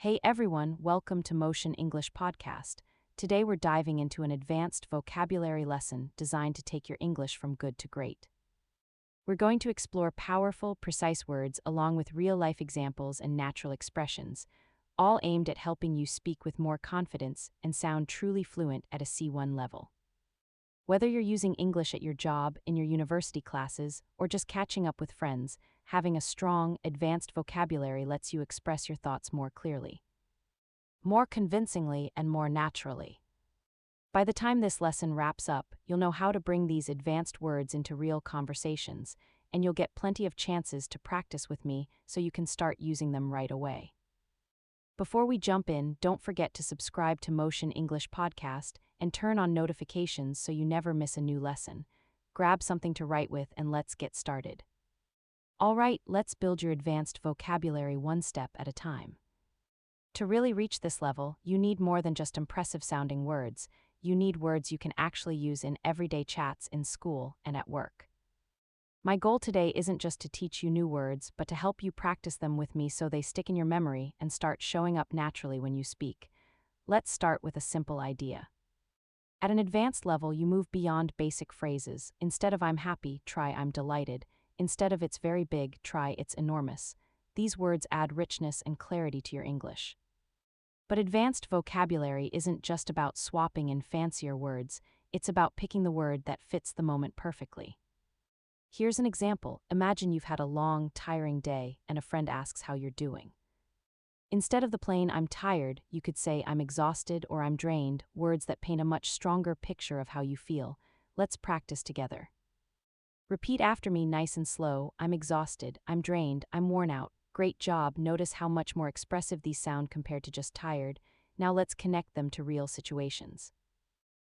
Hey everyone, welcome to Motion English Podcast. Today we're diving into an advanced vocabulary lesson designed to take your English from good to great. We're going to explore powerful, precise words along with real-life examples and natural expressions, all aimed at helping you speak with more confidence and sound truly fluent at a C1 level. Whether you're using English at your job, in your university classes, or just catching up with friends, having a strong, advanced vocabulary lets you express your thoughts more clearly, more convincingly, and more naturally. By the time this lesson wraps up, you'll know how to bring these advanced words into real conversations, and you'll get plenty of chances to practice with me so you can start using them right away. Before we jump in, don't forget to subscribe to Motion English Podcast and turn on notifications so you never miss a new lesson. Grab something to write with and let's get started. All right, let's build your advanced vocabulary one step at a time. To really reach this level, you need more than just impressive-sounding words. You need words you can actually use in everyday chats in school and at work. My goal today isn't just to teach you new words, but to help you practice them with me so they stick in your memory and start showing up naturally when you speak. Let's start with a simple idea. At an advanced level, you move beyond basic phrases. Instead of "I'm happy," try "I'm delighted." Instead of "it's very big," try "it's enormous." These words add richness and clarity to your English. But advanced vocabulary isn't just about swapping in fancier words, it's about picking the word that fits the moment perfectly. Here's an example. Imagine you've had a long, tiring day and a friend asks how you're doing. Instead of the plain "I'm tired," you could say "I'm exhausted" or "I'm drained," words that paint a much stronger picture of how you feel. Let's practice together. Repeat after me nice and slow. "I'm exhausted, I'm drained, I'm worn out." Great job. Notice how much more expressive these sound compared to just tired. Now let's connect them to real situations.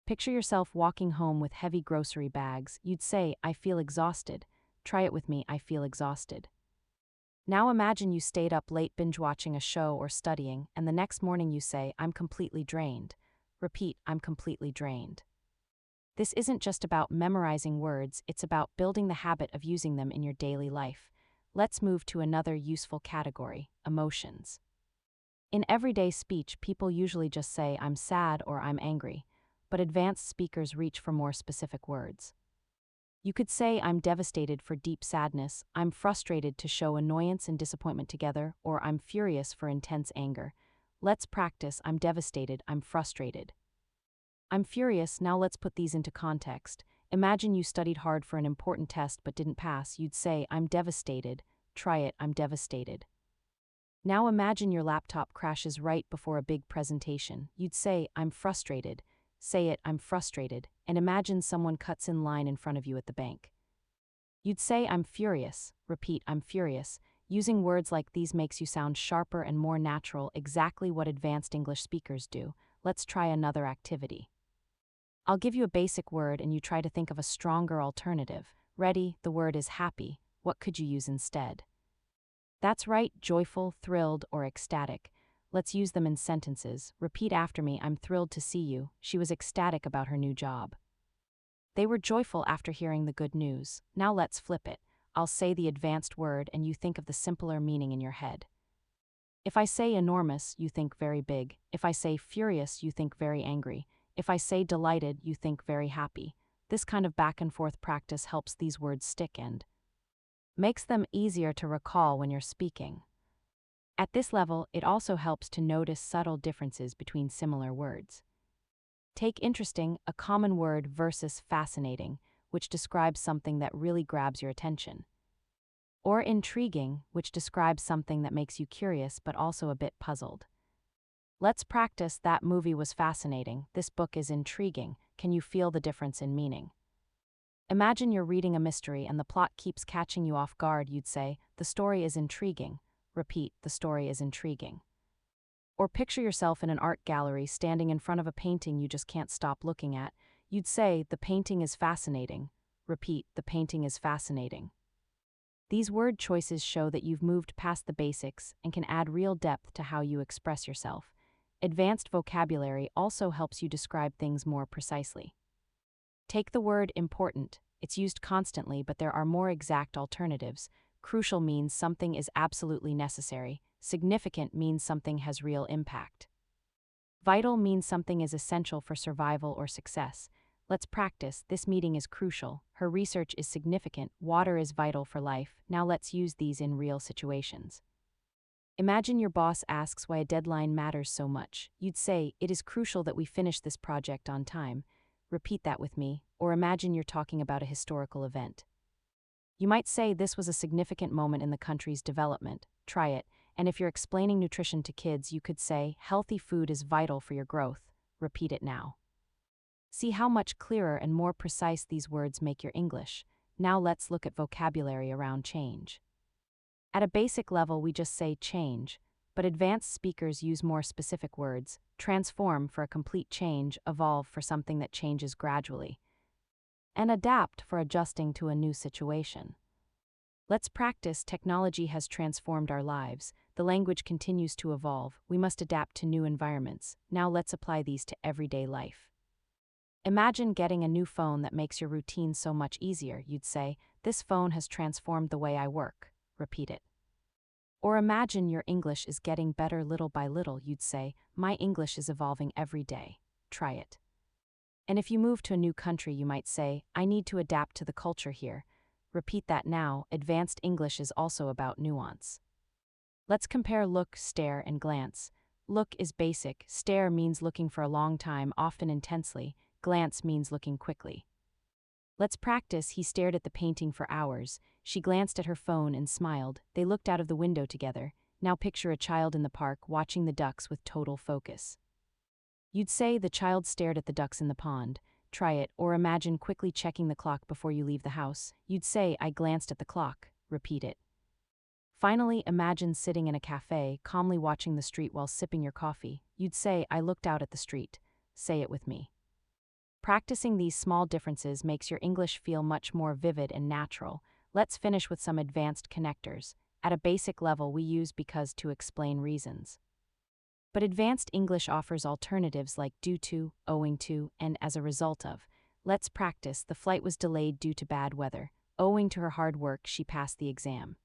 Picture yourself walking home with heavy grocery bags. You'd say, "I feel exhausted." Try it with me, "I feel exhausted." Now imagine you stayed up late binge-watching a show or studying, and the next morning you say, "I'm completely drained." Repeat, "I'm completely drained." This isn't just about memorizing words, it's about building the habit of using them in your daily life. Let's move to another useful category, emotions. In everyday speech, people usually just say, "I'm sad" or "I'm angry," but advanced speakers reach for more specific words. You could say, "I'm devastated" for deep sadness, "I'm frustrated" to show annoyance and disappointment together, or "I'm furious" for intense anger. Let's practice "I'm devastated," "I'm frustrated." "I'm furious." Now let's put these into context. Imagine you studied hard for an important test but didn't pass. You'd say, "I'm devastated." Try it, "I'm devastated." Now imagine your laptop crashes right before a big presentation. You'd say, "I'm frustrated." Say it, "I'm frustrated," and imagine someone cuts in line in front of you at the bank. You'd say, "I'm furious." Repeat, "I'm furious." Using words like these makes you sound sharper and more natural, exactly what advanced English speakers do. Let's try another activity. I'll give you a basic word and you try to think of a stronger alternative. Ready? The word is happy. What could you use instead? That's right, joyful, thrilled, or ecstatic. Let's use them in sentences. Repeat after me, "I'm thrilled to see you." She was ecstatic about her new job. They were joyful after hearing the good news. Now let's flip it. I'll say the advanced word and you think of the simpler meaning in your head. If I say enormous, you think very big. If I say furious, you think very angry. If I say delighted, you think very happy. This kind of back and forth practice helps these words stick and makes them easier to recall when you're speaking. At this level, it also helps to notice subtle differences between similar words. Take interesting, a common word, versus fascinating, which describes something that really grabs your attention. Or intriguing, which describes something that makes you curious but also a bit puzzled. Let's practice "That movie was fascinating." "This book is intriguing." Can you feel the difference in meaning? Imagine you're reading a mystery and the plot keeps catching you off guard. You'd say, "The story is intriguing." Repeat, "The story is intriguing." Or picture yourself in an art gallery standing in front of a painting you just can't stop looking at. You'd say, "The painting is fascinating." Repeat, "The painting is fascinating." These word choices show that you've moved past the basics and can add real depth to how you express yourself. Advanced vocabulary also helps you describe things more precisely. Take the word important. It's used constantly, but there are more exact alternatives. Crucial means something is absolutely necessary. Significant means something has real impact. Vital means something is essential for survival or success. Let's practice. This meeting is crucial. Her research is significant. Water is vital for life. Now let's use these in real situations. Imagine your boss asks why a deadline matters so much. You'd say, "It is crucial that we finish this project on time." Repeat that with me. Or imagine you're talking about a historical event. You might say this was a significant moment in the country's development. Try it. And if you're explaining nutrition to kids, you could say, "Healthy food is vital for your growth." Repeat it now. See how much clearer and more precise these words make your English. Now let's look at vocabulary around change. At a basic level, we just say change, but advanced speakers use more specific words: transform for a complete change, evolve for something that changes gradually, and adapt for adjusting to a new situation. Let's practice. Technology has transformed our lives. The language continues to evolve. We must adapt to new environments. Now let's apply these to everyday life. Imagine getting a new phone that makes your routine so much easier. You'd say, "This phone has transformed the way I work." Repeat it. Or imagine your English is getting better little by little. You'd say, "My English is evolving every day." Try it. And if you move to a new country, you might say, "I need to adapt to the culture here." Repeat that now. Advanced English is also about nuance. Let's compare look, stare, and glance. Look is basic. Stare means looking for a long time, often intensely. Glance means looking quickly. Let's practice. He stared at the painting for hours. She glanced at her phone and smiled. They looked out of the window together. Now picture a child in the park watching the ducks with total focus. You'd say, "The child stared at the ducks in the pond." Try it. Or imagine quickly checking the clock before you leave the house. You'd say, "I glanced at the clock." Repeat it. Finally, imagine sitting in a cafe, calmly watching the street while sipping your coffee. You'd say, "I looked out at the street." Say it with me. Practicing these small differences makes your English feel much more vivid and natural. Let's finish with some advanced connectors. At a basic level, we use because to explain reasons. But advanced English offers alternatives like due to, owing to, and as a result of. Let's practice. The flight was delayed due to bad weather. Owing to her hard work, she passed the exam.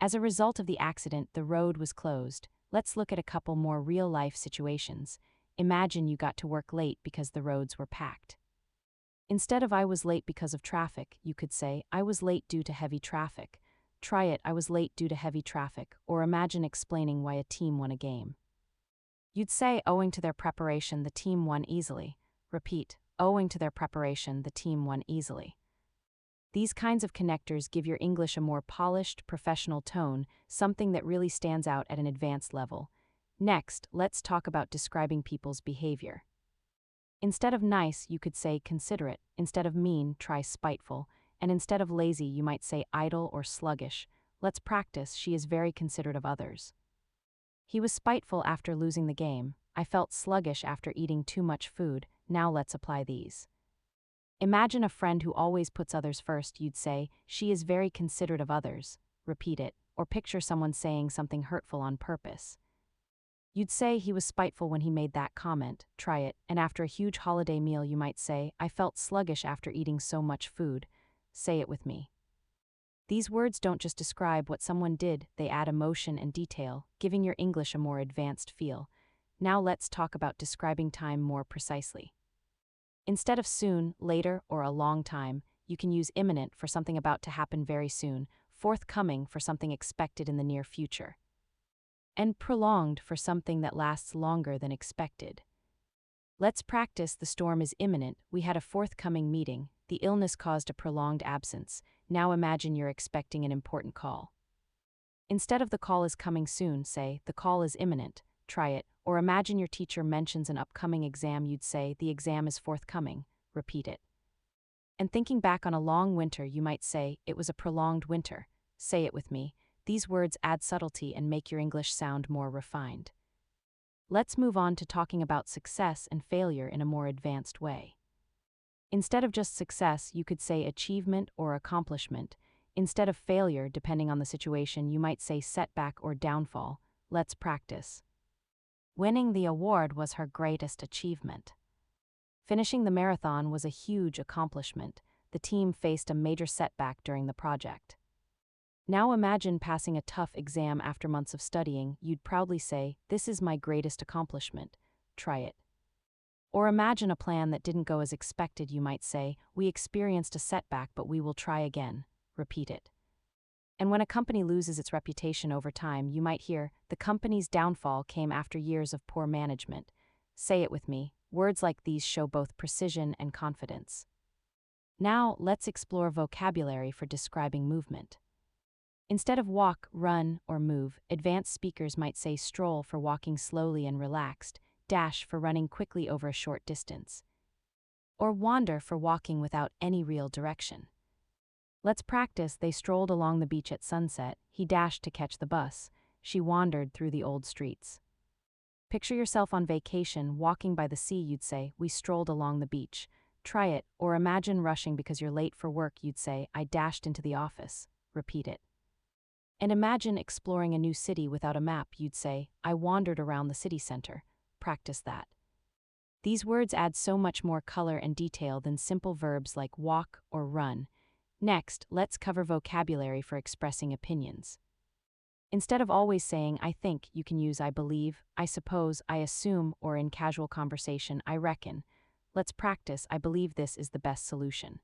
As a result of the accident, the road was closed. Let's look at a couple more real-life situations. Imagine you got to work late because the roads were packed. Instead of "I was late because of traffic," you could say, "I was late due to heavy traffic." Try it. I was late due to heavy traffic. Or imagine explaining why a team won a game. You'd say, "Owing to their preparation, the team won easily." Repeat. Owing to their preparation, the team won easily. These kinds of connectors give your English a more polished, professional tone, something that really stands out at an advanced level. Next, let's talk about describing people's behavior. Instead of nice, you could say considerate. Instead of mean, try spiteful. And instead of lazy, you might say idle or sluggish. Let's practice. She is very considerate of others. He was spiteful after losing the game. I felt sluggish after eating too much food. Now let's apply these. Imagine a friend who always puts others first. You'd say, "She is very considerate of others." Repeat it. Or picture someone saying something hurtful on purpose. You'd say, "He was spiteful when he made that comment." Try it. And after a huge holiday meal, you might say, "I felt sluggish after eating so much food." Say it with me. These words don't just describe what someone did, they add emotion and detail, giving your English a more advanced feel. Now let's talk about describing time more precisely. Instead of soon, later, or a long time, you can use imminent for something about to happen very soon, forthcoming for something expected in the near future, and prolonged for something that lasts longer than expected. Let's practice. The storm is imminent. We had a forthcoming meeting. The illness caused a prolonged absence. Now imagine you're expecting an important call. Instead of "the call is coming soon," say, "The call is imminent." Try it. Or imagine your teacher mentions an upcoming exam. You'd say, "The exam is forthcoming." Repeat it. And thinking back on a long winter, you might say, "It was a prolonged winter." Say it with me. These words add subtlety and make your English sound more refined. Let's move on to talking about success and failure in a more advanced way. Instead of just success, you could say achievement or accomplishment. Instead of failure, depending on the situation, you might say setback or downfall. Let's practice. Winning the award was her greatest achievement. Finishing the marathon was a huge accomplishment. The team faced a major setback during the project. Now imagine passing a tough exam after months of studying. You'd proudly say, "This is my greatest accomplishment. Try it." Or imagine a plan that didn't go as expected. You might say, "We experienced a setback, but we will try again." Repeat it. And when a company loses its reputation over time, you might hear, "The company's downfall came after years of poor management." Say it with me. Words like these show both precision and confidence. Now, let's explore vocabulary for describing movement. Instead of walk, run, or move, advanced speakers might say stroll for walking slowly and relaxed, dash for running quickly over a short distance, or wander for walking without any real direction. Let's practice. They strolled along the beach at sunset. He dashed to catch the bus. She wandered through the old streets. Picture yourself on vacation, walking by the sea. You'd say, "We strolled along the beach." Try it. Or imagine rushing because you're late for work. You'd say, "I dashed into the office." Repeat it. And imagine exploring a new city without a map. You'd say, "I wandered around the city center." Practice that. These words add so much more color and detail than simple verbs like walk or run. Next, let's cover vocabulary for expressing opinions. Instead of always saying "I think," you can use "I believe," "I suppose," "I assume," or in casual conversation, "I reckon." Let's practice. "I believe this is the best solution."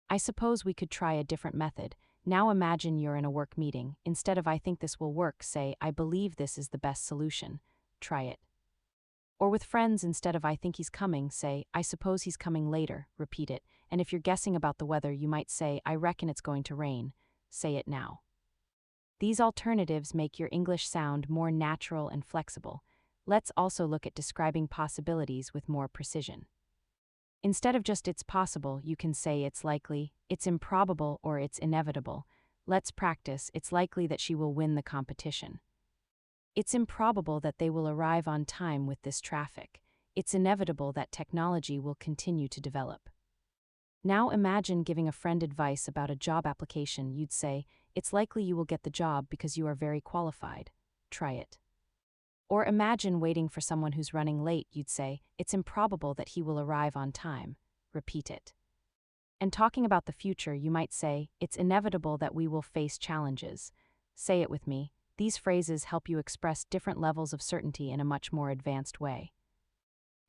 "I suppose we could try a different method." Now imagine you're in a work meeting. Instead of "I think this will work," say "I believe this is the best solution." Try it. Or with friends, instead of "I think he's coming," say "I suppose he's coming later." Repeat it. And if you're guessing about the weather, you might say "I reckon it's going to rain." Say it now. These alternatives make your English sound more natural and flexible. Let's also look at describing possibilities with more precision. Instead of just "it's possible," you can say "it's likely," "it's improbable," or "it's inevitable." Let's practice. It's likely that she will win the competition. It's improbable that they will arrive on time with this traffic. It's inevitable that technology will continue to develop. Now imagine giving a friend advice about a job application. You'd say, "It's likely you will get the job because you are very qualified." Try it. Or imagine waiting for someone who's running late. You'd say, "It's improbable that he will arrive on time." Repeat it. And talking about the future, you might say, "It's inevitable that we will face challenges." Say it with me. These phrases help you express different levels of certainty in a much more advanced way.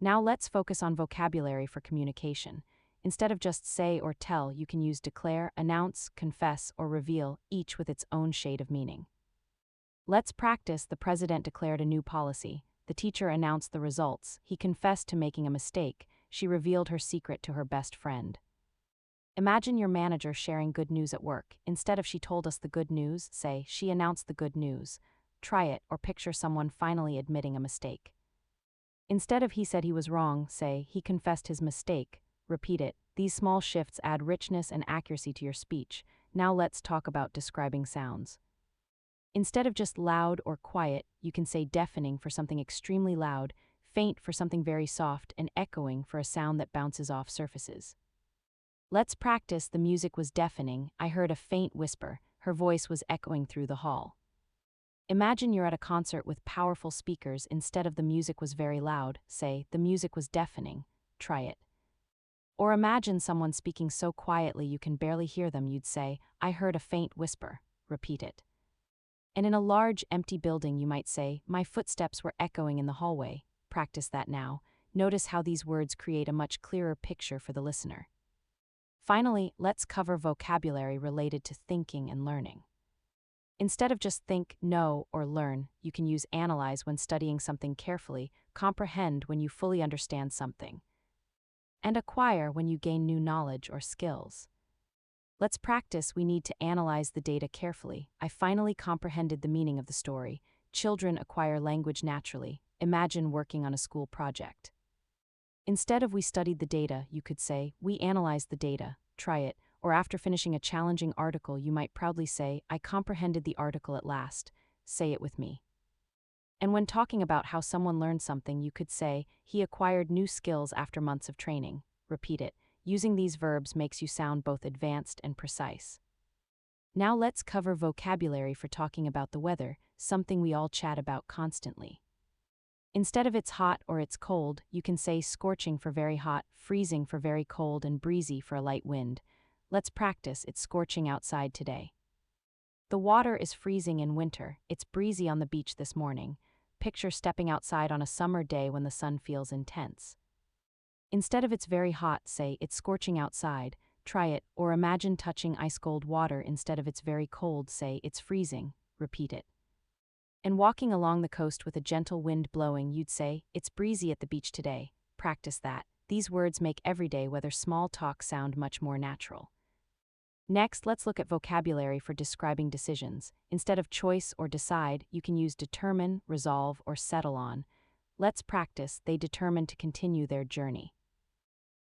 Now let's focus on vocabulary for communication. Instead of just say or tell, you can use declare, announce, confess, or reveal, each with its own shade of meaning. Let's practice. The president declared a new policy. The teacher announced the results. He confessed to making a mistake. She revealed her secret to her best friend. Imagine your manager sharing good news at work. Instead of "She told us the good news," say "She announced the good news." Try it. Or picture someone finally admitting a mistake. Instead of "He said he was wrong," say "He confessed his mistake." Repeat it. These small shifts add richness and accuracy to your speech. Now let's talk about describing sounds. Instead of just loud or quiet, you can say deafening for something extremely loud, faint for something very soft, and echoing for a sound that bounces off surfaces. Let's practice. The music was deafening. I heard a faint whisper. Her voice was echoing through the hall. Imagine you're at a concert with powerful speakers. Instead of "the music was very loud," say "the music was deafening." Try it. Or imagine someone speaking so quietly you can barely hear them. You'd say, "I heard a faint whisper." Repeat it. And in a large, empty building, you might say, "My footsteps were echoing in the hallway." Practice that now. Notice how these words create a much clearer picture for the listener. Finally, let's cover vocabulary related to thinking and learning. Instead of just think, know, or learn, you can use analyze when studying something carefully, comprehend when you fully understand something, and acquire when you gain new knowledge or skills. Let's practice. We need to analyze the data carefully. I finally comprehended the meaning of the story. Children acquire language naturally. Imagine working on a school project. Instead of "we studied the data," you could say, "We analyzed the data." Try it. Or after finishing a challenging article, you might proudly say, "I comprehended the article at last." Say it with me. And when talking about how someone learned something, you could say, "He acquired new skills after months of training." Repeat it. Using these verbs makes you sound both advanced and precise. Now let's cover vocabulary for talking about the weather, something we all chat about constantly. Instead of "it's hot" or "it's cold," you can say scorching for very hot, freezing for very cold, and breezy for a light wind. Let's practice. It's scorching outside today. The water is freezing in winter. It's breezy on the beach this morning. Picture stepping outside on a summer day when the sun feels intense. Instead of it's very hot, say it's scorching outside. Try it, or imagine touching ice-cold water instead of it's very cold, say it's freezing. Repeat it. And walking along the coast with a gentle wind blowing, you'd say, it's breezy at the beach today. Practice that. These words make everyday, whether small talk, sound much more natural. Next, let's look at vocabulary for describing decisions. Instead of choice or decide, you can use determine, resolve, or settle on. Let's practice. They determined to continue their journey.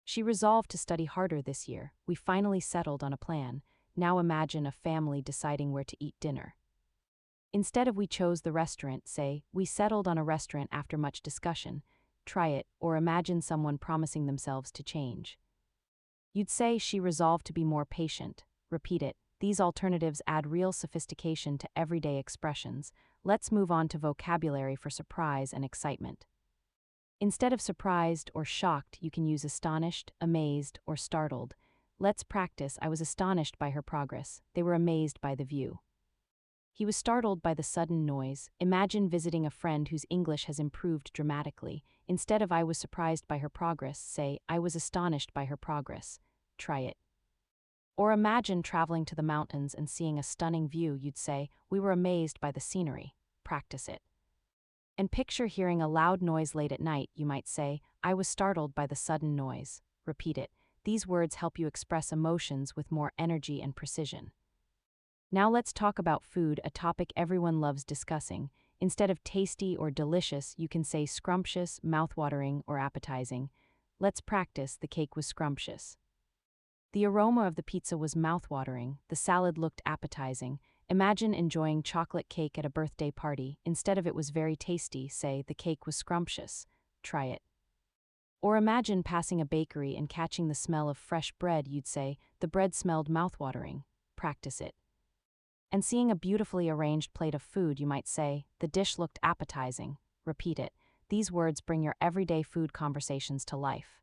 She resolved to study harder this year. We finally settled on a plan. Now imagine a family deciding where to eat dinner. Instead of we chose the restaurant, say, we settled on a restaurant after much discussion. Try it, or imagine someone promising themselves to change. You'd say she resolved to be more patient. Repeat it. These alternatives add real sophistication to everyday expressions. Let's move on to vocabulary for surprise and excitement. Instead of surprised or shocked, you can use astonished, amazed, or startled. Let's practice. I was astonished by her progress. They were amazed by the view. He was startled by the sudden noise. Imagine visiting a friend whose English has improved dramatically. Instead of I was surprised by her progress, say, I was astonished by her progress. Try it. Or imagine traveling to the mountains and seeing a stunning view. You'd say, we were amazed by the scenery. Practice it. And picture hearing a loud noise late at night. You might say, I was startled by the sudden noise. Repeat it. These words help you express emotions with more energy and precision. Now let's talk about food, a topic everyone loves discussing. Instead of tasty or delicious, you can say scrumptious, mouthwatering, or appetizing. Let's practice. The cake was scrumptious. The aroma of the pizza was mouthwatering. The salad looked appetizing. Imagine enjoying chocolate cake at a birthday party. Instead of it was very tasty, say the cake was scrumptious. Try it. Or imagine passing a bakery and catching the smell of fresh bread. You'd say, the bread smelled mouthwatering. Practice it. And seeing a beautifully arranged plate of food, you might say, the dish looked appetizing. Repeat it. These words bring your everyday food conversations to life.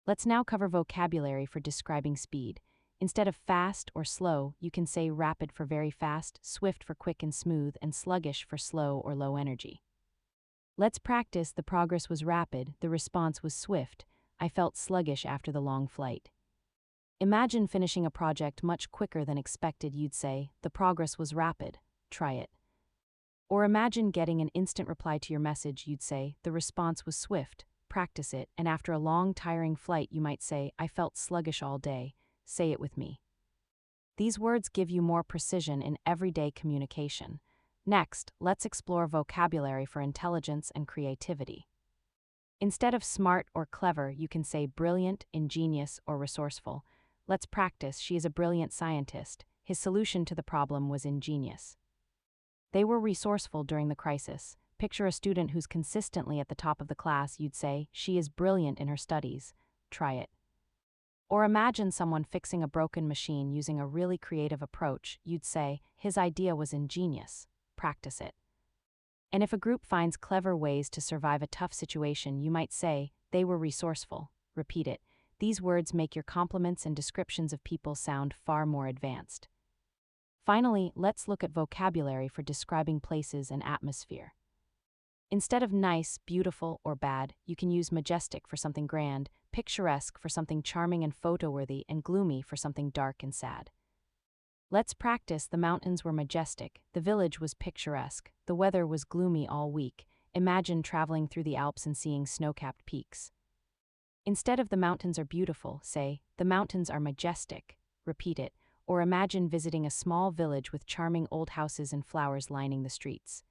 Let's now cover vocabulary for describing speed. Instead of fast or slow, you can say rapid for very fast, swift for quick and smooth, and sluggish for slow or low energy. Let's practice. The progress was rapid, the response was swift. I felt sluggish after the long flight. Imagine finishing a project much quicker than expected. You'd say, the progress was rapid. Try it. Or imagine getting an instant reply to your message. You'd say, the response was swift. Practice it. And after a long, tiring flight, you might say, I felt sluggish all day. Say it with me. These words give you more precision in everyday communication. Next, let's explore vocabulary for intelligence and creativity. Instead of smart or clever, you can say brilliant, ingenious, or resourceful. Let's practice. She is a brilliant scientist. His solution to the problem was ingenious. They were resourceful during the crisis. Picture a student who's consistently at the top of the class. You'd say, she is brilliant in her studies. Try it. Or imagine someone fixing a broken machine using a really creative approach. You'd say, his idea was ingenious. Practice it. And if a group finds clever ways to survive a tough situation, you might say, they were resourceful. Repeat it. These words make your compliments and descriptions of people sound far more advanced. Finally, let's look at vocabulary for describing places and atmosphere. Instead of nice, beautiful, or bad, you can use majestic for something grand, picturesque for something charming and photo-worthy, and gloomy for something dark and sad. Let's practice. The mountains were majestic, the village was picturesque, the weather was gloomy all week. Imagine traveling through the Alps and seeing snow-capped peaks. Instead of the mountains are beautiful, say, the mountains are majestic. Repeat it. Or imagine visiting a small village with charming old houses and flowers lining the streets.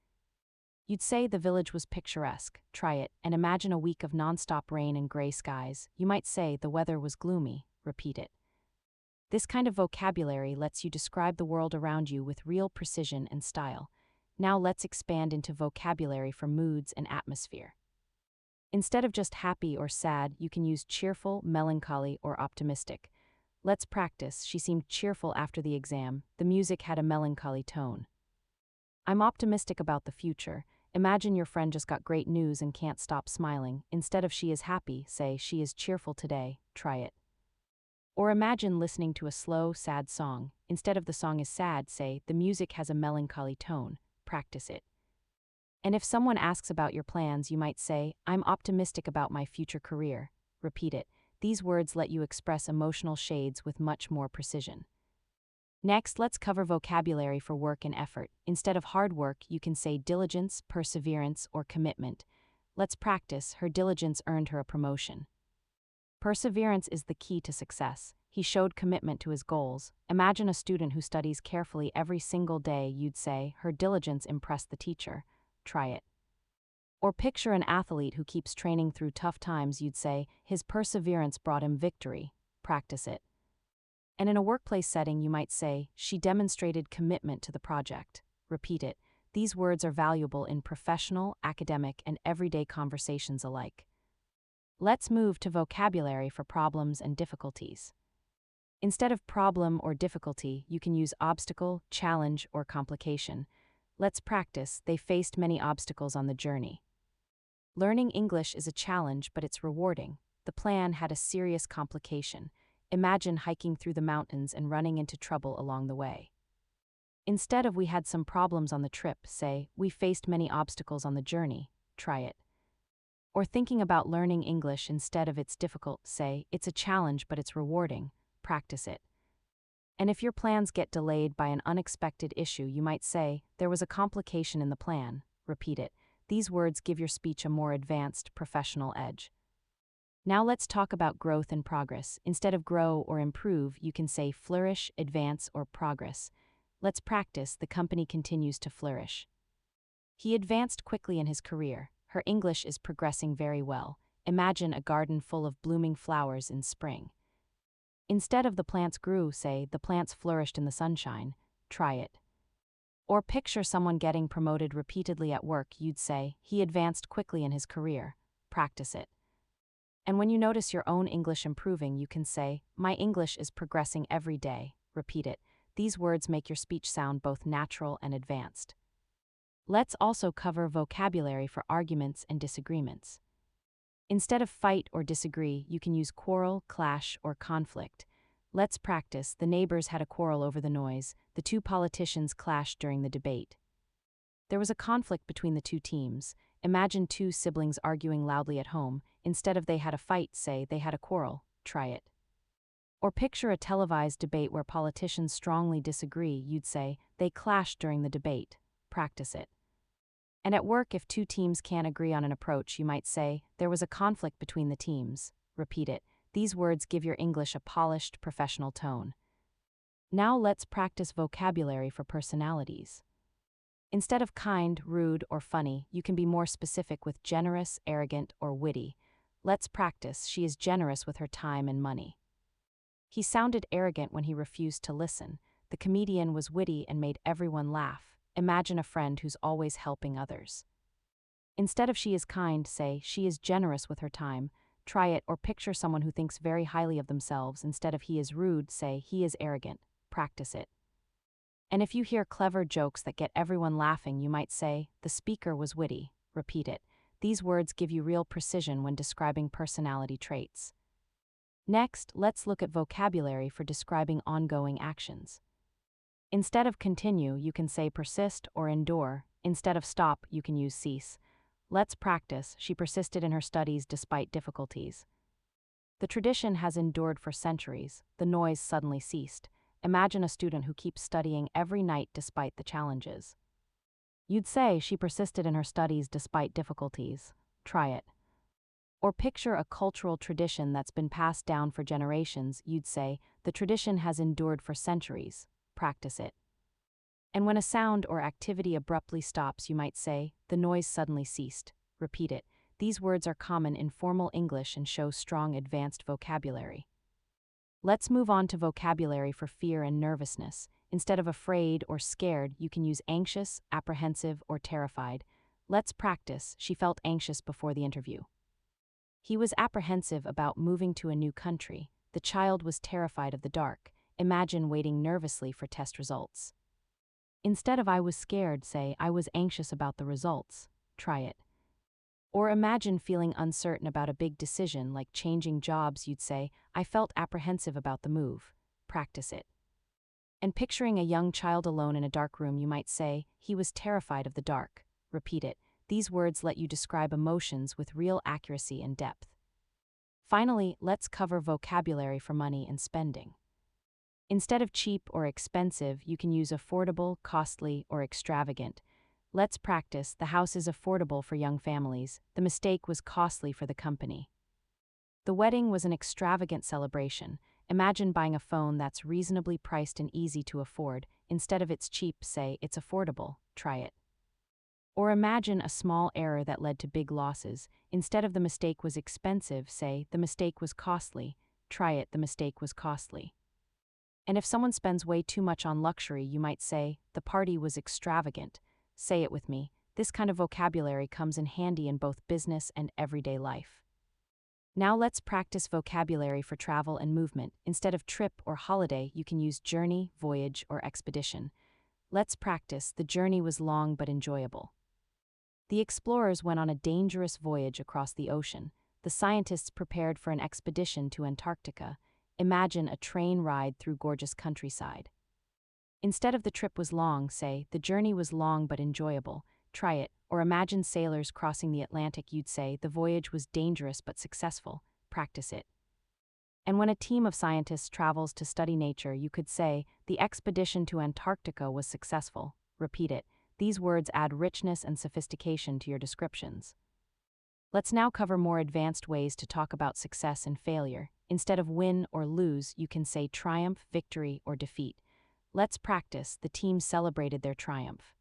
You'd say the village was picturesque. Try it, and imagine a week of non-stop rain and gray skies. You might say the weather was gloomy. Repeat it. This kind of vocabulary lets you describe the world around you with real precision and style. Now let's expand into vocabulary for moods and atmosphere. Instead of just happy or sad, you can use cheerful, melancholy, or optimistic. Let's practice. She seemed cheerful after the exam. The music had a melancholy tone. I'm optimistic about the future. Imagine your friend just got great news and can't stop smiling. Instead of she is happy, say she is cheerful today. Try it. Or imagine listening to a slow, sad song. Instead of the song is sad, say, the music has a melancholy tone. Practice it. And if someone asks about your plans, you might say, I'm optimistic about my future career. Repeat it. These words let you express emotional shades with much more precision. Next, let's cover vocabulary for work and effort. Instead of hard work, you can say diligence, perseverance, or commitment. Let's practice. Her diligence earned her a promotion. Perseverance is the key to success. He showed commitment to his goals. Imagine a student who studies carefully every single day. You'd say, her diligence impressed the teacher. Try it. Or picture an athlete who keeps training through tough times. You'd say, his perseverance brought him victory. Practice it. And in a workplace setting, you might say, she demonstrated commitment to the project. Repeat it. These words are valuable in professional, academic, and everyday conversations alike. Let's move to vocabulary for problems and difficulties. Instead of problem or difficulty, you can use obstacle, challenge, or complication. Let's practice. They faced many obstacles on the journey. Learning English is a challenge, but it's rewarding. The plan had a serious complication. Imagine hiking through the mountains and running into trouble along the way. Instead of we had some problems on the trip, say, we faced many obstacles on the journey. Try it. Or thinking about learning English instead of it's difficult, say, it's a challenge but it's rewarding. Practice it. And if your plans get delayed by an unexpected issue, you might say, there was a complication in the plan. Repeat it. These words give your speech a more advanced, professional edge. Now let's talk about growth and progress. Instead of grow or improve, you can say flourish, advance, or progress. Let's practice. The company continues to flourish. He advanced quickly in his career. Her English is progressing very well. Imagine a garden full of blooming flowers in spring. Instead of the plants grew, say, the plants flourished in the sunshine. Try it. Or picture someone getting promoted repeatedly at work. You'd say, he advanced quickly in his career. Practice it. And when you notice your own English improving, you can say, my English is progressing every day. Repeat it. These words make your speech sound both natural and advanced. Let's also cover vocabulary for arguments and disagreements. Instead of fight or disagree, you can use quarrel, clash, or conflict. Let's practice. The neighbors had a quarrel over the noise. The two politicians clashed during the debate. There was a conflict between the two teams. Imagine two siblings arguing loudly at home. Instead of they had a fight, say they had a quarrel. Try it. Or picture a televised debate where politicians strongly disagree. You'd say, they clashed during the debate. Practice it. And at work, if two teams can't agree on an approach, you might say, there was a conflict between the teams. Repeat it. These words give your English a polished, professional tone. Now let's practice vocabulary for personalities. Instead of kind, rude, or funny, you can be more specific with generous, arrogant, or witty. Let's practice. She is generous with her time and money. He sounded arrogant when he refused to listen. The comedian was witty and made everyone laugh. Imagine a friend who's always helping others. Instead of she is kind, say, she is generous with her time. Try it. Or picture someone who thinks very highly of themselves. Instead of he is rude, say, he is arrogant. Practice it. And if you hear clever jokes that get everyone laughing, you might say, the speaker was witty. Repeat it. These words give you real precision when describing personality traits. Next, let's look at vocabulary for describing ongoing actions. Instead of continue, you can say persist or endure. Instead of stop, you can use cease. Let's practice. She persisted in her studies despite difficulties. The tradition has endured for centuries. The noise suddenly ceased. Imagine a student who keeps studying every night despite the challenges. You'd say she persisted in her studies despite difficulties. Try it. Or picture a cultural tradition that's been passed down for generations. You'd say, the tradition has endured for centuries. Practice it. And when a sound or activity abruptly stops, you might say, the noise suddenly ceased. Repeat it. These words are common in formal English and show strong advanced vocabulary. Let's move on to vocabulary for fear and nervousness. Instead of afraid or scared, you can use anxious, apprehensive, or terrified. Let's practice. She felt anxious before the interview. He was apprehensive about moving to a new country. The child was terrified of the dark. Imagine waiting nervously for test results. Instead of I was scared, say I was anxious about the results. Try it. Or imagine feeling uncertain about a big decision like changing jobs, you'd say, I felt apprehensive about the move. Practice it. And picturing a young child alone in a dark room, you might say, he was terrified of the dark. Repeat it. These words let you describe emotions with real accuracy and depth. Finally, let's cover vocabulary for money and spending. Instead of cheap or expensive, you can use affordable, costly, or extravagant. Let's practice. The house is affordable for young families. The mistake was costly for the company. The wedding was an extravagant celebration. Imagine buying a phone that's reasonably priced and easy to afford. Instead of it's cheap, say it's affordable. Try it. Or imagine a small error that led to big losses. Instead of the mistake was expensive, say the mistake was costly. Try it. The mistake was costly. And if someone spends way too much on luxury, you might say the party was extravagant. Say it with me. This kind of vocabulary comes in handy in both business and everyday life. Now let's practice vocabulary for travel and movement. Instead of trip or holiday, you can use journey, voyage, or expedition. Let's practice. The journey was long but enjoyable. The explorers went on a dangerous voyage across the ocean. The scientists prepared for an expedition to Antarctica. Imagine a train ride through gorgeous countryside. Instead of the trip was long, say, the journey was long but enjoyable. Try it. Or imagine sailors crossing the Atlantic, you'd say, the voyage was dangerous but successful. Practice it. And when a team of scientists travels to study nature, you could say, the expedition to Antarctica was successful. Repeat it. These words add richness and sophistication to your descriptions. Let's now cover more advanced ways to talk about success and failure. Instead of win or lose, you can say triumph, victory, or defeat. Let's practice. The team celebrated their triumph.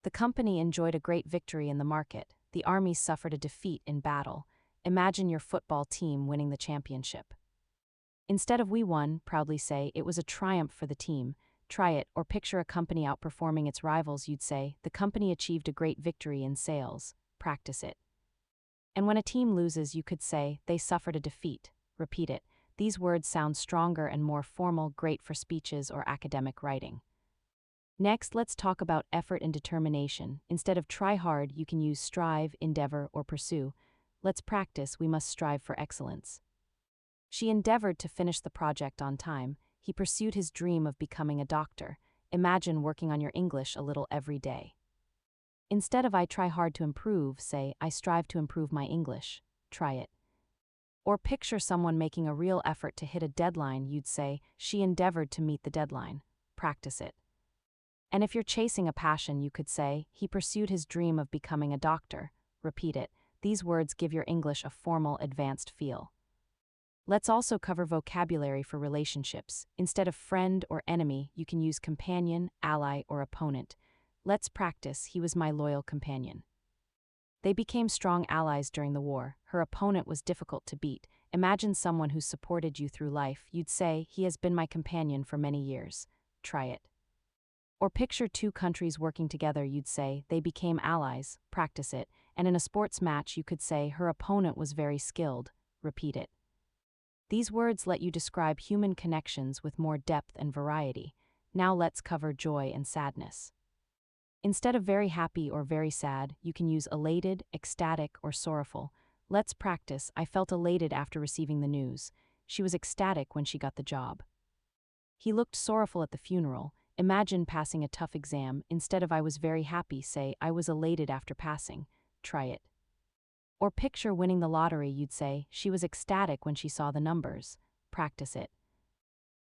The company enjoyed a great victory in the market. The army suffered a defeat in battle. Imagine your football team winning the championship. Instead of we won, proudly say, it was a triumph for the team. Try it. Or picture a company outperforming its rivals, you'd say, the company achieved a great victory in sales. Practice it. And when a team loses, you could say, they suffered a defeat. Repeat it. These words sound stronger and more formal, great for speeches or academic writing. Next, let's talk about effort and determination. Instead of try hard, you can use strive, endeavor, or pursue. Let's practice. We must strive for excellence. She endeavored to finish the project on time. He pursued his dream of becoming a doctor. Imagine working on your English a little every day. Instead of I try hard to improve, say I strive to improve my English. Try it. Or picture someone making a real effort to hit a deadline, you'd say, she endeavored to meet the deadline. Practice it. And if you're chasing a passion, you could say, he pursued his dream of becoming a doctor. Repeat it. These words give your English a formal, advanced feel. Let's also cover vocabulary for relationships. Instead of friend or enemy, you can use companion, ally, or opponent. Let's practice. He was my loyal companion. They became strong allies during the war. Her opponent was difficult to beat. Imagine someone who supported you through life. You'd say, he has been my companion for many years. Try it. Or picture two countries working together. You'd say, they became allies. Practice it. And in a sports match, you could say, her opponent was very skilled. Repeat it. These words let you describe human connections with more depth and variety. Now let's cover joy and sadness. Instead of very happy or very sad, you can use elated, ecstatic, or sorrowful. Let's practice. I felt elated after receiving the news. She was ecstatic when she got the job. He looked sorrowful at the funeral. Imagine passing a tough exam. Instead of I was very happy, say I was elated after passing. Try it. Or picture winning the lottery. You'd say she was ecstatic when she saw the numbers. Practice it.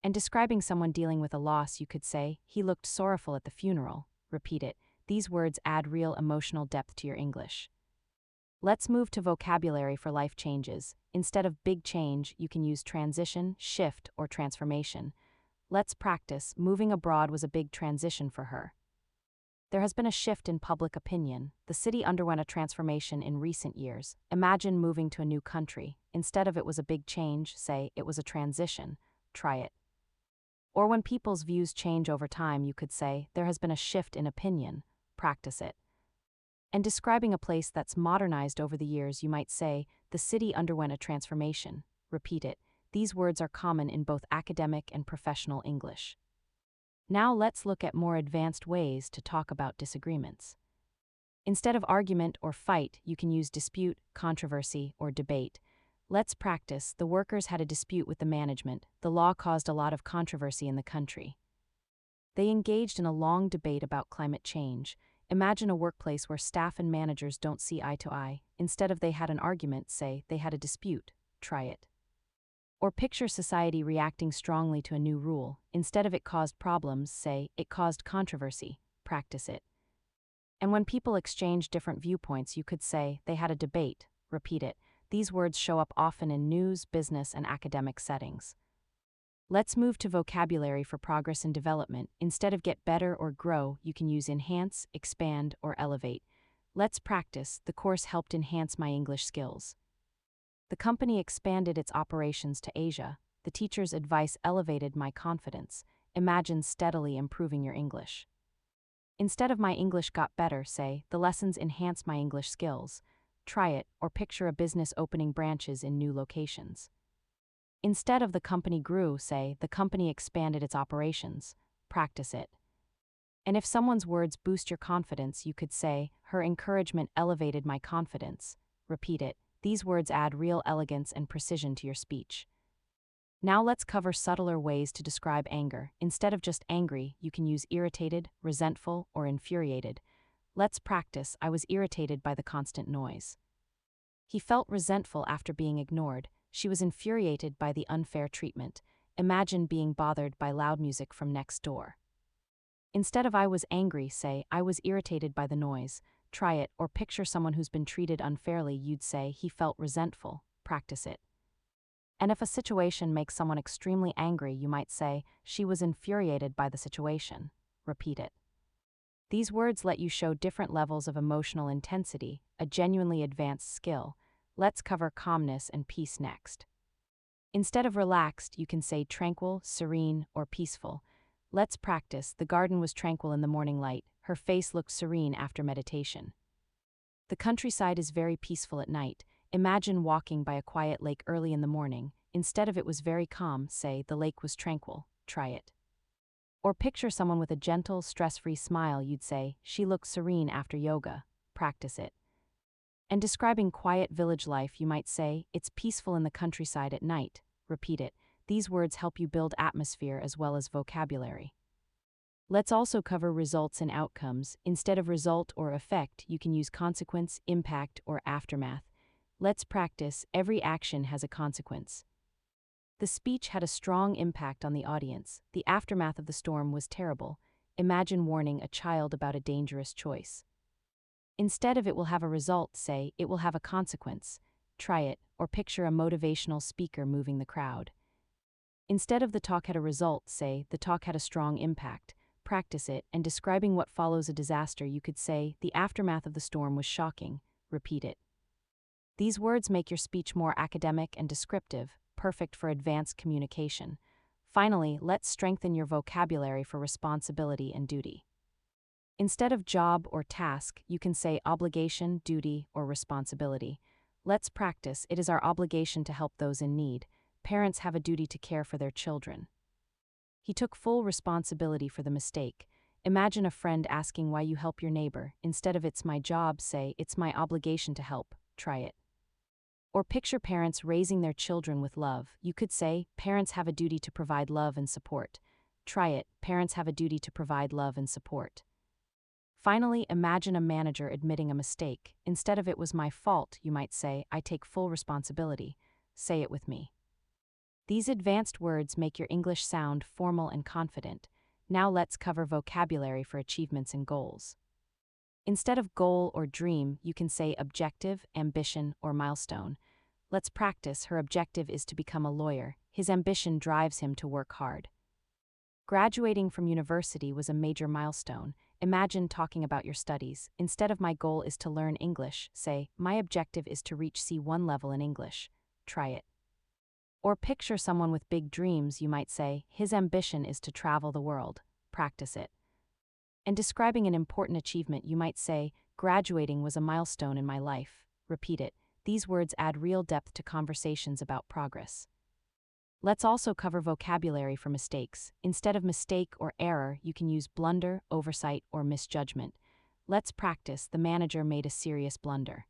And describing someone dealing with a loss, you could say he looked sorrowful at the funeral. Repeat it. These words add real emotional depth to your English. Let's move to vocabulary for life changes. Instead of big change, you can use transition, shift, or transformation. Let's practice. Moving abroad was a big transition for her. There has been a shift in public opinion. The city underwent a transformation in recent years. Imagine moving to a new country. Instead of it was a big change, say it was a transition. Try it. Or when people's views change over time, you could say there has been a shift in opinion. Practice it. And describing a place that's modernized over the years, you might say the city underwent a transformation. Repeat it. These words are common in both academic and professional English. Now let's look at more advanced ways to talk about disagreements. Instead of argument or fight, you can use dispute, controversy, or debate. Let's practice. The workers had a dispute with the management. The law caused a lot of controversy in the country. They engaged in a long debate about climate change. Imagine a workplace where staff and managers don't see eye to eye. Instead of they had an argument, say they had a dispute. Try it. Or picture society reacting strongly to a new rule. Instead of it caused problems, say it caused controversy. Practice it. And when people exchange different viewpoints, you could say they had a debate. Repeat it. These words show up often in news, business, and academic settings. Let's move to vocabulary for progress and development. Instead of get better or grow, you can use enhance, expand, or elevate. Let's practice. The course helped enhance my English skills. The company expanded its operations to Asia. The teacher's advice elevated my confidence. Imagine steadily improving your English. Instead of my English got better, say, the lessons enhance my English skills. Try it, or picture a business opening branches in new locations. Instead of the company grew, say, the company expanded its operations. Practice it. And if someone's words boost your confidence, you could say, her encouragement elevated my confidence. Repeat it. These words add real elegance and precision to your speech. Now let's cover subtler ways to describe anger. Instead of just angry, you can use irritated, resentful, or infuriated. Let's practice. I was irritated by the constant noise. He felt resentful after being ignored. She was infuriated by the unfair treatment. Imagine being bothered by loud music from next door. Instead of I was angry, say, I was irritated by the noise. Try it, or picture someone who's been treated unfairly. You'd say, he felt resentful. Practice it. And if a situation makes someone extremely angry, you might say, she was infuriated by the situation. Repeat it. These words let you show different levels of emotional intensity, a genuinely advanced skill. Let's cover calmness and peace next. Instead of relaxed, you can say tranquil, serene, or peaceful. Let's practice. The garden was tranquil in the morning light. Her face looked serene after meditation. The countryside is very peaceful at night. Imagine walking by a quiet lake early in the morning. Instead of it was very calm, say the lake was tranquil. Try it. Or picture someone with a gentle, stress-free smile. You'd say, she looks serene after yoga. Practice it. And describing quiet village life, you might say, it's peaceful in the countryside at night. Repeat it. These words help you build atmosphere as well as vocabulary. Let's also cover results and outcomes. Instead of result or effect, you can use consequence, impact, or aftermath. Let's practice. Every action has a consequence. The speech had a strong impact on the audience. The aftermath of the storm was terrible. Imagine warning a child about a dangerous choice. Instead of it will have a result, say, it will have a consequence. Try it, or picture a motivational speaker moving the crowd. Instead of the talk had a result, say, the talk had a strong impact. Practice it, and describing what follows a disaster, you could say, the aftermath of the storm was shocking. Repeat it. These words make your speech more academic and descriptive, perfect for advanced communication. Finally, let's strengthen your vocabulary for responsibility and duty. Instead of job or task, you can say obligation, duty, or responsibility. Let's practice. It is our obligation to help those in need. Parents have a duty to care for their children. He took full responsibility for the mistake. Imagine a friend asking why you help your neighbor. Instead of it's my job, say, it's my obligation to help. Try it. Or picture parents raising their children with love. You could say, parents have a duty to provide love and support. Try it. Parents have a duty to provide love and support. Finally, imagine a manager admitting a mistake. Instead of it was my fault, you might say, I take full responsibility. Say it with me. These advanced words make your English sound formal and confident. Now let's cover vocabulary for achievements and goals. Instead of goal or dream, you can say objective, ambition, or milestone. Let's practice. Her objective is to become a lawyer. His ambition drives him to work hard. Graduating from university was a major milestone. Imagine talking about your studies. Instead of my goal is to learn English, say, my objective is to reach C1 level in English. Try it. Or picture someone with big dreams. You might say, his ambition is to travel the world. Practice it. And describing an important achievement, you might say, graduating was a milestone in my life. Repeat it. These words add real depth to conversations about progress. Let's also cover vocabulary for mistakes. Instead of mistake or error, you can use blunder, oversight, or misjudgment. Let's practice. The manager made a serious blunder.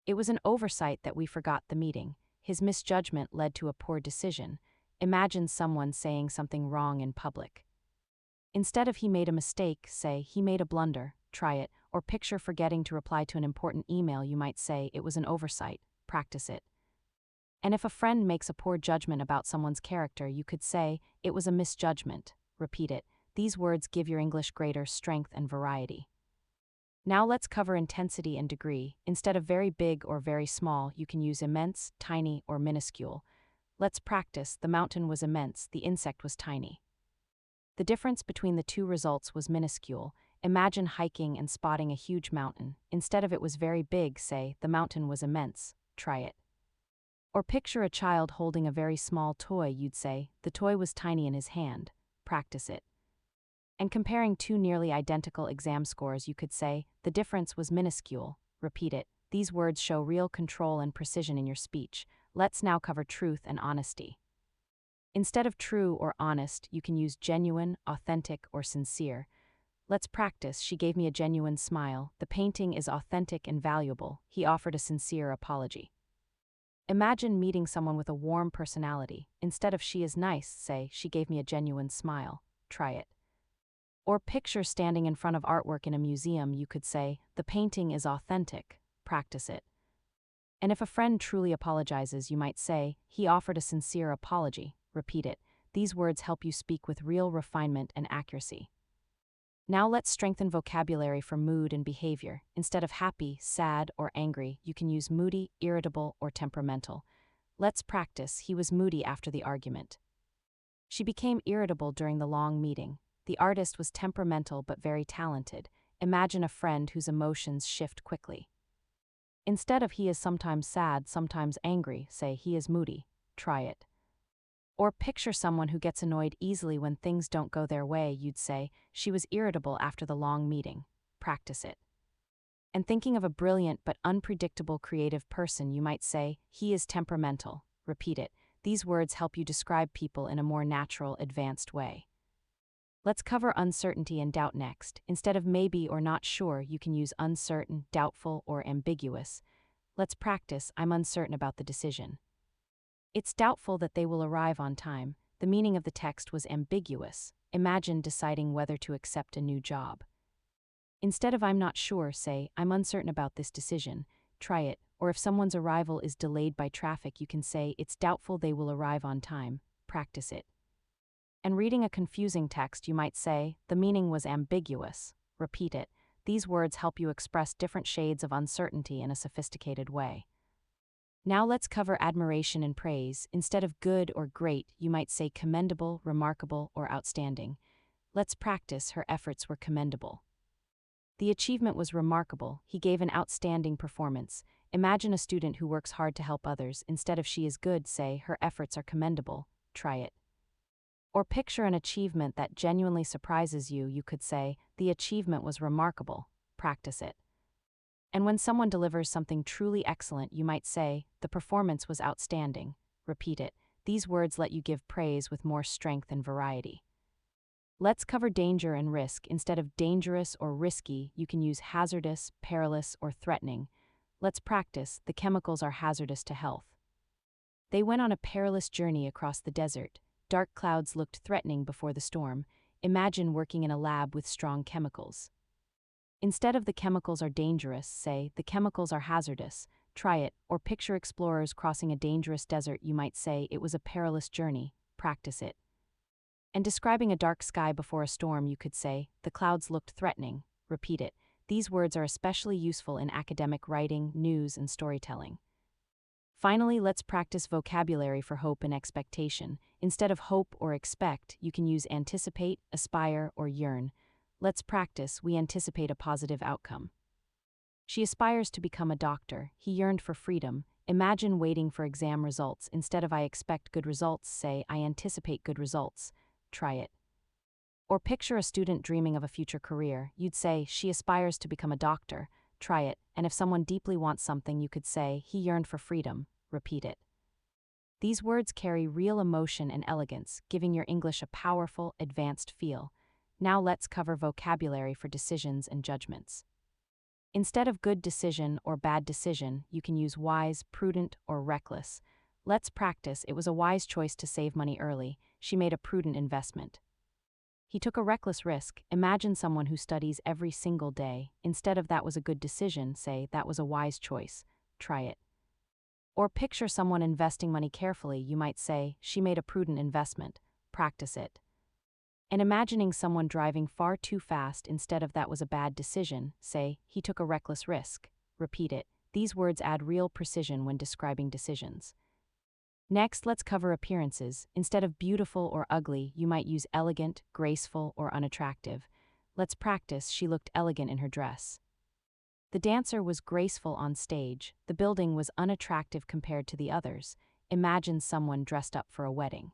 It was an oversight that we forgot the meeting. His misjudgment led to a poor decision. Imagine someone saying something wrong in public. Instead of he made a mistake, say he made a blunder. Try it. Or picture forgetting to reply to an important email, you might say it was an oversight. Practice it. And if a friend makes a poor judgment about someone's character, you could say it was a misjudgment. Repeat it. These words give your English greater strength and variety. Now let's cover intensity and degree. Instead of very big or very small, you can use immense, tiny, or minuscule. Let's practice. The mountain was immense, the insect was tiny. The difference between the two results was minuscule. Imagine hiking and spotting a huge mountain. Instead of it was very big, say, the mountain was immense. Try it. Or picture a child holding a very small toy, you'd say, the toy was tiny in his hand. Practice it. And comparing two nearly identical exam scores, you could say, the difference was minuscule. Repeat it. These words show real control and precision in your speech. Let's now cover truth and honesty. Instead of true or honest, you can use genuine, authentic, or sincere. Let's practice. She gave me a genuine smile. The painting is authentic and valuable. He offered a sincere apology. Imagine meeting someone with a warm personality. Instead of she is nice, say, she gave me a genuine smile. Try it. Or picture standing in front of artwork in a museum, you could say, the painting is authentic. Practice it. And if a friend truly apologizes, you might say, he offered a sincere apology. Repeat it. These words help you speak with real refinement and accuracy. Now let's strengthen vocabulary for mood and behavior. Instead of happy, sad, or angry, you can use moody, irritable, or temperamental. Let's practice. He was moody after the argument. She became irritable during the long meeting. The artist was temperamental but very talented. Imagine a friend whose emotions shift quickly. Instead of he is sometimes sad, sometimes angry, say he is moody. Try it. Or picture someone who gets annoyed easily when things don't go their way, you'd say, she was irritable after the long meeting. Practice it. And thinking of a brilliant but unpredictable creative person, you might say, he is temperamental. Repeat it. These words help you describe people in a more natural, advanced way. Let's cover uncertainty and doubt next. Instead of maybe or not sure, you can use uncertain, doubtful, or ambiguous. Let's practice. I'm uncertain about the decision. It's doubtful that they will arrive on time. The meaning of the text was ambiguous. Imagine deciding whether to accept a new job. Instead of I'm not sure, say, I'm uncertain about this decision. Try it. Or if someone's arrival is delayed by traffic, you can say, it's doubtful they will arrive on time. Practice it. And reading a confusing text, you might say, the meaning was ambiguous. Repeat it. These words help you express different shades of uncertainty in a sophisticated way. Now let's cover admiration and praise. Instead of good or great, you might say commendable, remarkable, or outstanding. Let's practice. Her efforts were commendable. The achievement was remarkable. He gave an outstanding performance. Imagine a student who works hard to help others. Instead of she is good, say her efforts are commendable. Try it. Or picture an achievement that genuinely surprises you. You could say, the achievement was remarkable. Practice it. And when someone delivers something truly excellent, you might say, the performance was outstanding. Repeat it. These words let you give praise with more strength and variety. Let's cover danger and risk. Instead of dangerous or risky, you can use hazardous, perilous, or threatening. Let's practice. The chemicals are hazardous to health. They went on a perilous journey across the desert. Dark clouds looked threatening before the storm. Imagine working in a lab with strong chemicals. Instead of the chemicals are dangerous, say, the chemicals are hazardous. Try it. Or picture explorers crossing a dangerous desert, you might say, it was a perilous journey. Practice it. And describing a dark sky before a storm, you could say, the clouds looked threatening. Repeat it. These words are especially useful in academic writing, news, and storytelling. Finally, let's practice vocabulary for hope and expectation. Instead of hope or expect, you can use anticipate, aspire, or yearn. Let's practice. We anticipate a positive outcome. She aspires to become a doctor. He yearned for freedom. Imagine waiting for exam results. Instead of I expect good results, say I anticipate good results. Try it. Or picture a student dreaming of a future career. You'd say she aspires to become a doctor. Try it. And if someone deeply wants something, you could say he yearned for freedom. Repeat it. These words carry real emotion and elegance, giving your English a powerful, advanced feel. Now let's cover vocabulary for decisions and judgments. Instead of good decision or bad decision, you can use wise, prudent, or reckless. Let's practice. It was a wise choice to save money early. She made a prudent investment. He took a reckless risk. Imagine someone who studies every single day. Instead of that was a good decision, say that was a wise choice. Try it. Or picture someone investing money carefully. You might say, she made a prudent investment. Practice it. And imagining someone driving far too fast. Instead of that was a bad decision, say, he took a reckless risk. Repeat it. These words add real precision when describing decisions. Next, let's cover appearances. Instead of beautiful or ugly, you might use elegant, graceful, or unattractive. Let's practice. She looked elegant in her dress. The dancer was graceful on stage. The building was unattractive compared to the others. Imagine someone dressed up for a wedding.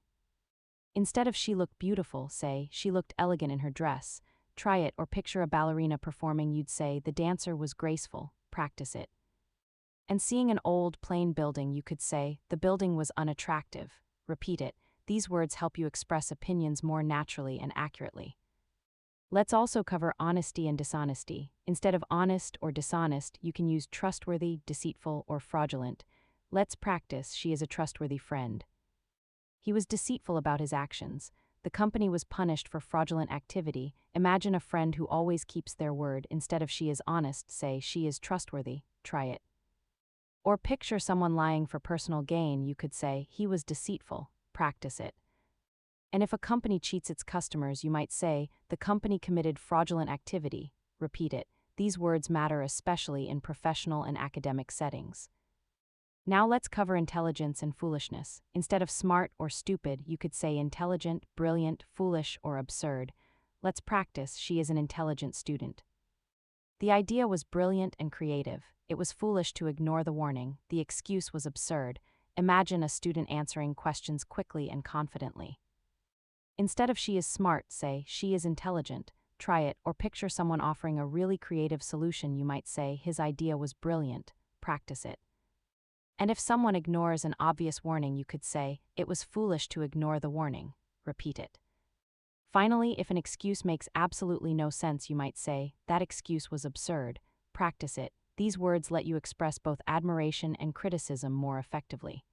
Instead of she looked beautiful, say, she looked elegant in her dress. Try it, or picture a ballerina performing. You'd say, the dancer was graceful. Practice it. And seeing an old, plain building, you could say, the building was unattractive. Repeat it. These words help you express opinions more naturally and accurately. Let's also cover honesty and dishonesty. Instead of honest or dishonest, you can use trustworthy, deceitful, or fraudulent. Let's practice. She is a trustworthy friend. He was deceitful about his actions. The company was punished for fraudulent activity. Imagine a friend who always keeps their word. Instead of she is honest, say she is trustworthy. Try it. Or picture someone lying for personal gain. You could say, he was deceitful. Practice it. And if a company cheats its customers, you might say, the company committed fraudulent activity. Repeat it. These words matter especially in professional and academic settings. Now let's cover intelligence and foolishness. Instead of smart or stupid, you could say intelligent, brilliant, foolish, or absurd. Let's practice. She is an intelligent student. The idea was brilliant and creative. It was foolish to ignore the warning. The excuse was absurd. Imagine a student answering questions quickly and confidently. Instead of she is smart, say, she is intelligent. Try it, or picture someone offering a really creative solution. You might say, his idea was brilliant. Practice it. And if someone ignores an obvious warning, you could say, it was foolish to ignore the warning. Repeat it. Finally, if an excuse makes absolutely no sense, you might say, that excuse was absurd. Practice it. These words let you express both admiration and criticism more effectively.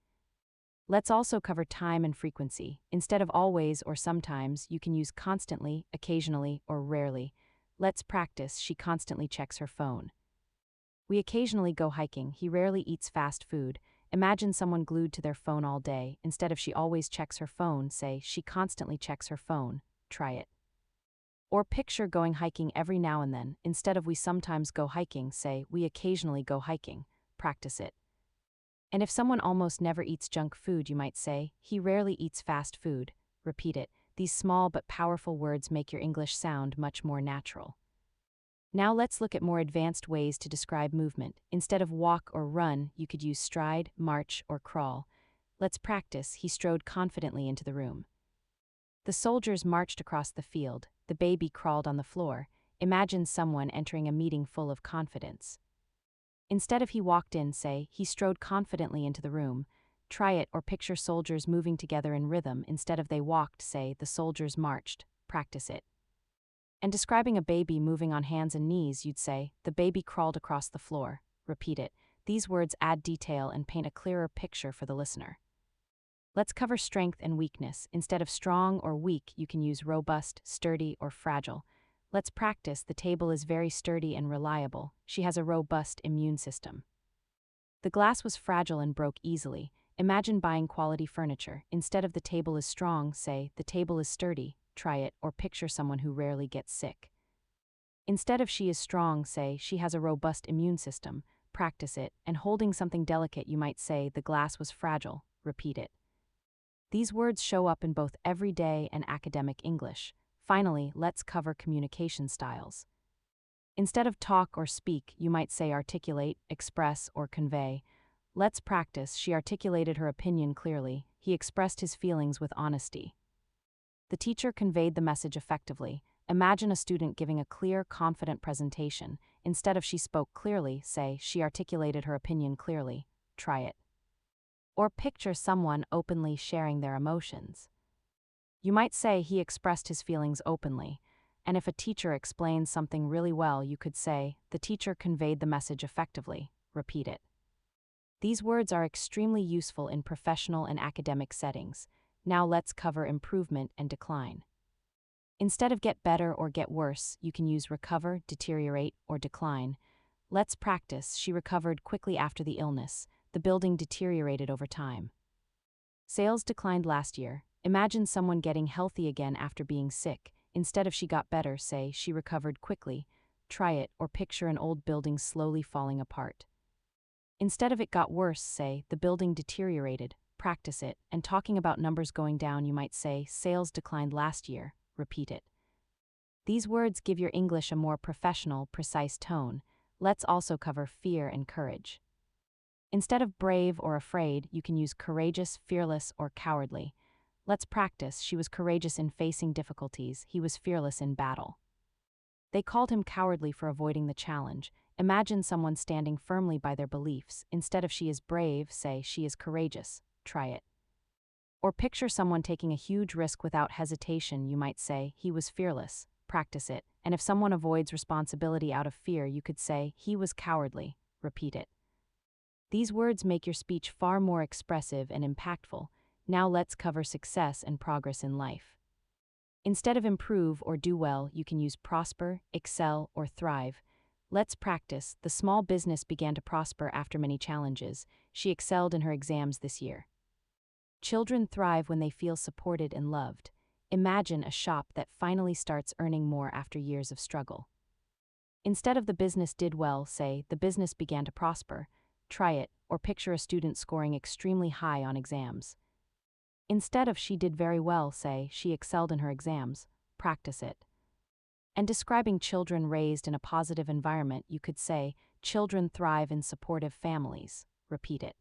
Let's also cover time and frequency. Instead of always or sometimes, you can use constantly, occasionally, or rarely. Let's practice. She constantly checks her phone. We occasionally go hiking. He rarely eats fast food. Imagine someone glued to their phone all day. Instead of she always checks her phone, say, she constantly checks her phone. Try it. Or picture going hiking every now and then. Instead of we sometimes go hiking, say, we occasionally go hiking. Practice it. And if someone almost never eats junk food, you might say, he rarely eats fast food. Repeat it. These small but powerful words make your English sound much more natural. Now let's look at more advanced ways to describe movement. Instead of walk or run, you could use stride, march, or crawl. Let's practice. He strode confidently into the room. The soldiers marched across the field. The baby crawled on the floor. Imagine someone entering a meeting full of confidence. Instead of he walked in, say, he strode confidently into the room. Try it, or picture soldiers moving together in rhythm. Instead of they walked, say, the soldiers marched. Practice it. And describing a baby moving on hands and knees, you'd say, the baby crawled across the floor. Repeat it. These words add detail and paint a clearer picture for the listener. Let's cover strength and weakness. Instead of strong or weak, you can use robust, sturdy, or fragile. Let's practice. The table is very sturdy and reliable. She has a robust immune system. The glass was fragile and broke easily. Imagine buying quality furniture. Instead of the table is strong, say, the table is sturdy. Try it, or picture someone who rarely gets sick. Instead of she is strong, say, she has a robust immune system. Practice it, and holding something delicate, you might say, the glass was fragile. Repeat it. These words show up in both everyday and academic English. Finally, let's cover communication styles. Instead of talk or speak, you might say articulate, express, or convey. Let's practice. She articulated her opinion clearly. He expressed his feelings with honesty. The teacher conveyed the message effectively. Imagine a student giving a clear, confident presentation. Instead of she spoke clearly, say, she articulated her opinion clearly. Try it. Or picture someone openly sharing their emotions. You might say he expressed his feelings openly. And if a teacher explains something really well, you could say, the teacher conveyed the message effectively. Repeat it. These words are extremely useful in professional and academic settings. Now let's cover improvement and decline. Instead of get better or get worse, you can use recover, deteriorate, or decline. Let's practice. She recovered quickly after the illness. The building deteriorated over time. Sales declined last year. Imagine someone getting healthy again after being sick. Instead of she got better, say she recovered quickly. Try it, or picture an old building slowly falling apart. Instead of it got worse, say the building deteriorated. Practice it, and talking about numbers going down, you might say sales declined last year. Repeat it. These words give your English a more professional, precise tone. Let's also cover fear and courage. Instead of brave or afraid, you can use courageous, fearless, or cowardly. Let's practice. She was courageous in facing difficulties. He was fearless in battle. They called him cowardly for avoiding the challenge. Imagine someone standing firmly by their beliefs. Instead of she is brave, say she is courageous. Try it. Or picture someone taking a huge risk without hesitation. You might say he was fearless. Practice it. And if someone avoids responsibility out of fear, you could say he was cowardly. Repeat it. These words make your speech far more expressive and impactful. Now let's cover success and progress in life. Instead of improve or do well, you can use prosper, excel, or thrive. Let's practice. The small business began to prosper after many challenges. She excelled in her exams this year. Children thrive when they feel supported and loved. Imagine a shop that finally starts earning more after years of struggle. Instead of the business did well, say the business began to prosper. Try it, or picture a student scoring extremely high on exams. Instead of she did very well, say she excelled in her exams. Practice it. And describing children raised in a positive environment, you could say, children thrive in supportive families. Repeat it.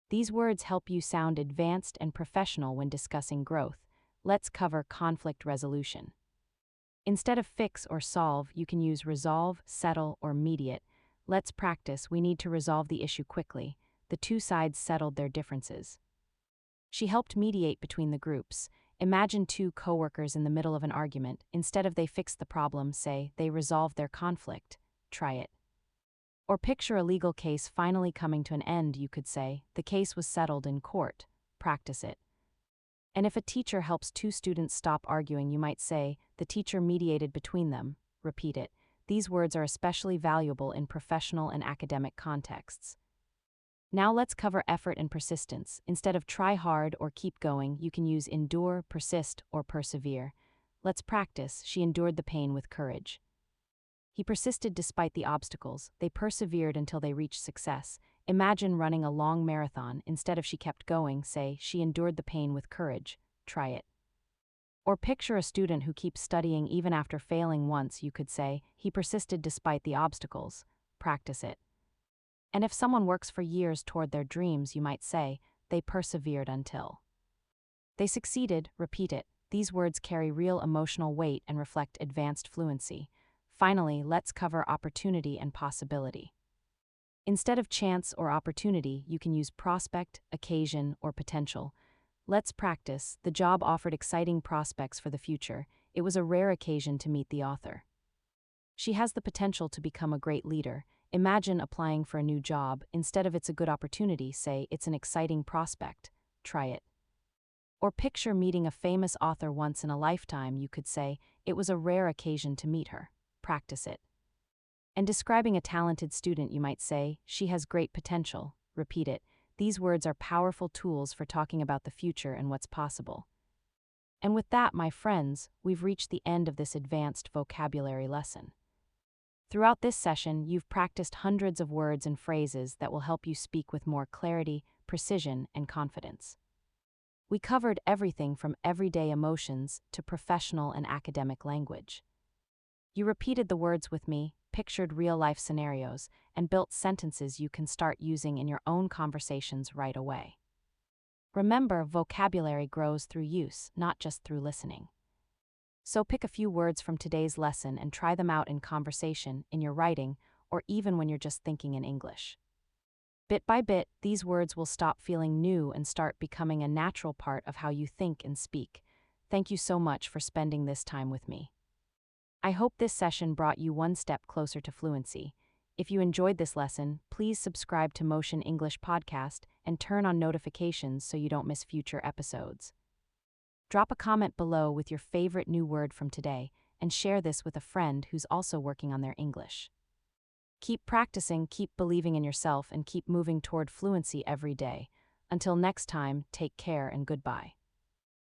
These words help you sound advanced and professional when discussing growth. Let's cover conflict resolution. Instead of fix or solve, you can use resolve, settle, or mediate. Let's practice. We need to resolve the issue quickly. The two sides settled their differences. She helped mediate between the groups. Imagine two coworkers in the middle of an argument. Instead of they fixed the problem, say they resolved their conflict. Try it. Or picture a legal case finally coming to an end. You could say the case was settled in court. Practice it. And if a teacher helps two students stop arguing, you might say the teacher mediated between them. Repeat it. These words are especially valuable in professional and academic contexts. Now let's cover effort and persistence. Instead of try hard or keep going, you can use endure, persist, or persevere. Let's practice. She endured the pain with courage. He persisted despite the obstacles. They persevered until they reached success. Imagine running a long marathon. Instead of she kept going, say she endured the pain with courage. Try it. Or picture a student who keeps studying even after failing once. You could say he persisted despite the obstacles. Practice it. And if someone works for years toward their dreams, you might say they persevered until they succeeded. Repeat it. These words carry real emotional weight and reflect advanced fluency. Finally, let's cover opportunity and possibility. Instead of chance or opportunity, you can use prospect, occasion, or potential. Let's practice. The job offered exciting prospects for the future. It was a rare occasion to meet the author. She has the potential to become a great leader. Imagine applying for a new job. Instead of it's a good opportunity, say it's an exciting prospect. Try it. Or picture meeting a famous author once in a lifetime. You could say it was a rare occasion to meet her. Practice it. And describing a talented student, you might say she has great potential. Repeat it. These words are powerful tools for talking about the future and what's possible. And with that, my friends, we've reached the end of this advanced vocabulary lesson. Throughout this session, you've practiced hundreds of words and phrases that will help you speak with more clarity, precision, and confidence. We covered everything from everyday emotions to professional and academic language. You repeated the words with me, pictured real-life scenarios, and built sentences you can start using in your own conversations right away. Remember, vocabulary grows through use, not just through listening. So pick a few words from today's lesson and try them out in conversation, in your writing, or even when you're just thinking in English. Bit by bit, these words will stop feeling new and start becoming a natural part of how you think and speak. Thank you so much for spending this time with me. I hope this session brought you one step closer to fluency. If you enjoyed this lesson, please subscribe to Motion English Podcast and turn on notifications so you don't miss future episodes. Drop a comment below with your favorite new word from today and share this with a friend who's also working on their English. Keep practicing, keep believing in yourself, and keep moving toward fluency every day. Until next time, take care and goodbye.